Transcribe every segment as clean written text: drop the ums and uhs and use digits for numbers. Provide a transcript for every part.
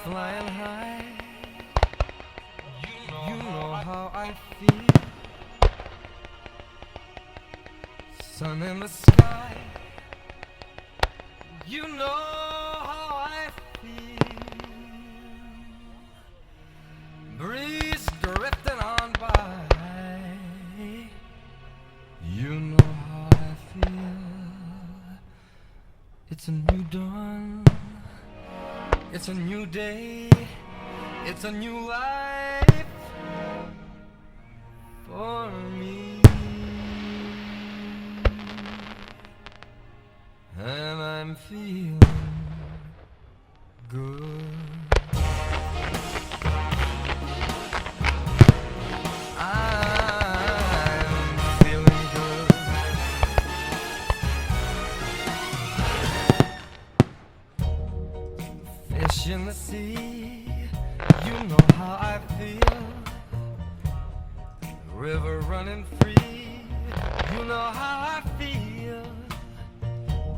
flying high. You know how I feel. Sun in the sky. You know how I feel. Breeze drifting on by. You know how I feel. It's a new dawn. It's a new day. It's a new life for me. And I'm feeling good. I'm feeling good. Fish in the sea, you know how I feel. River running free, you know how I feel.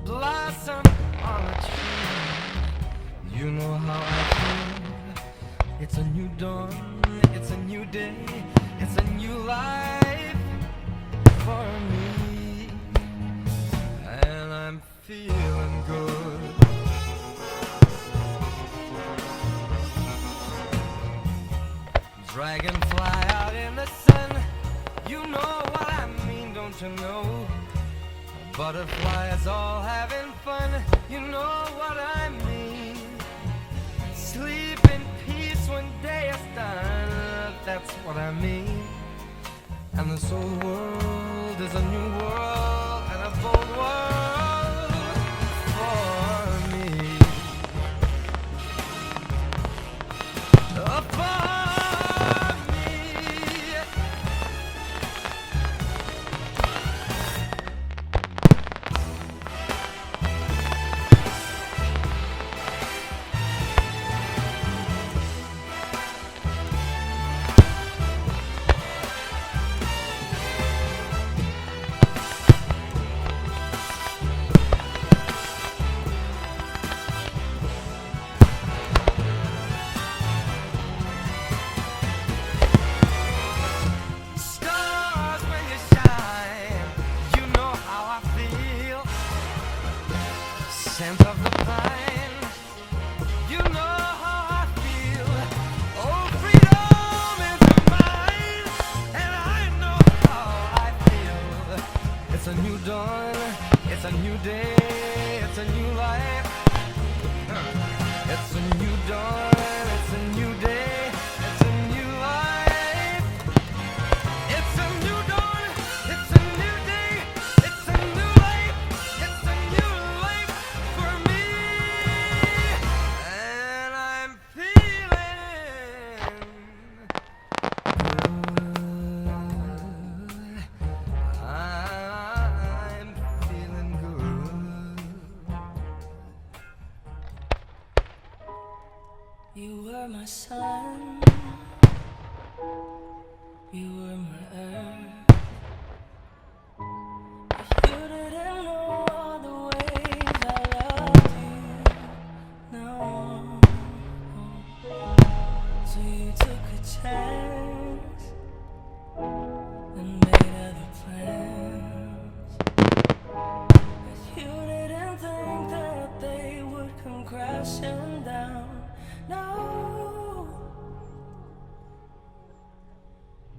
Blossom on a tree, you know how I feel. It's a new dawn, it's a new day, it's a new life for me. And I'm feeling good. Dragonfly out in the sun, you know what I mean, don't you know? Butterflies all having fun, you know what I mean. Sleep in peace when day is done, that's what I mean. And this old world is a new world and a bold world for me. For scent of the pine, you know how I feel. Oh, freedom is mine, and I know how I feel. It's a new dawn, it's a new day, it's a new life. It's a new dawn, it's a new day, it's a new life. It's a new dawn, it's a new day, it's a new life. It's a new life for me, and I'm feeling good. I'm feeling good. You were my sun, you were my earth. If you didn't know all the ways I loved you, no. So you took a chance and made other plans. But you didn't think that they would come crashing down. No.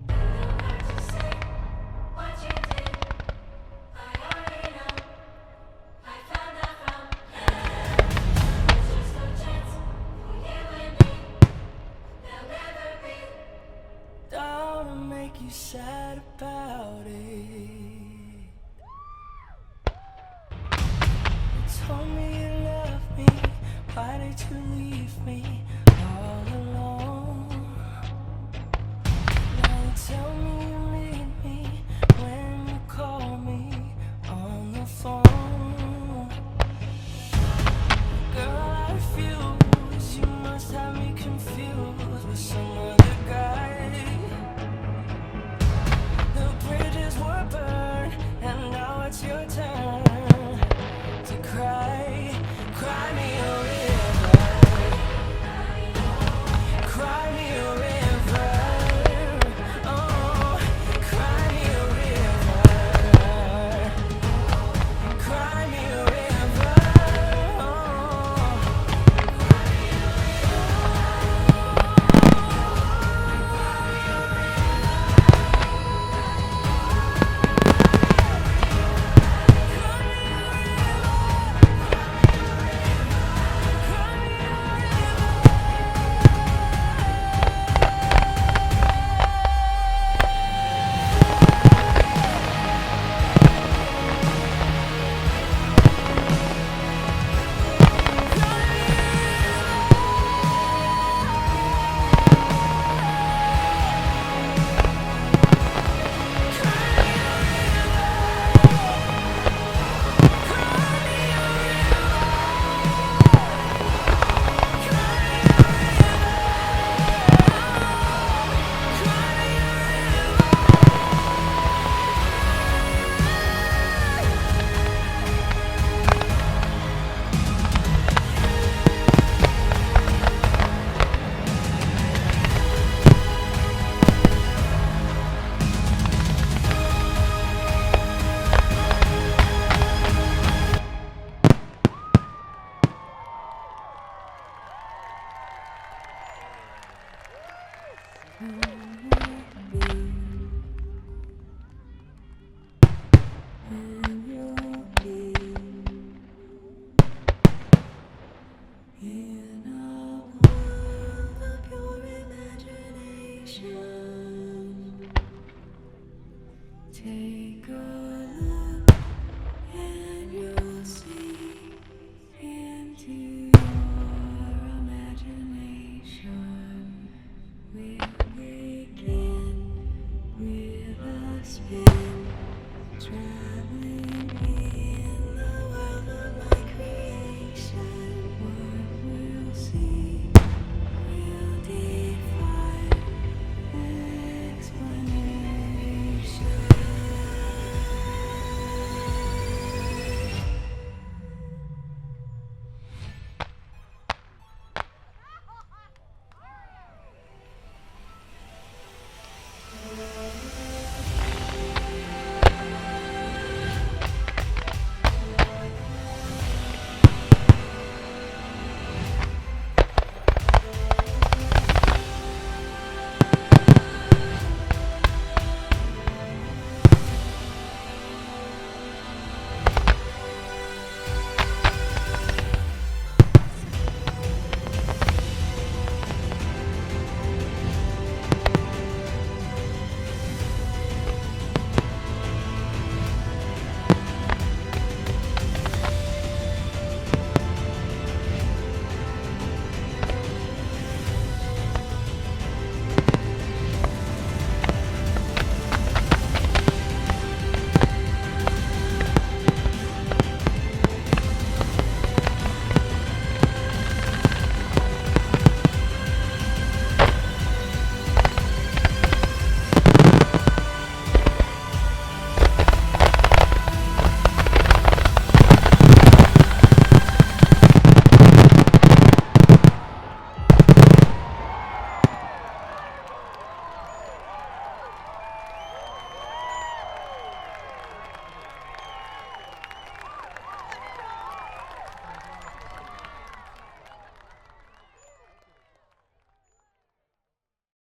What you say, what you did, I already know. I found out from love. There's just no chance for you and me. There'll never be. Don't make you sad about it. You told me you loved me, why did you leave me?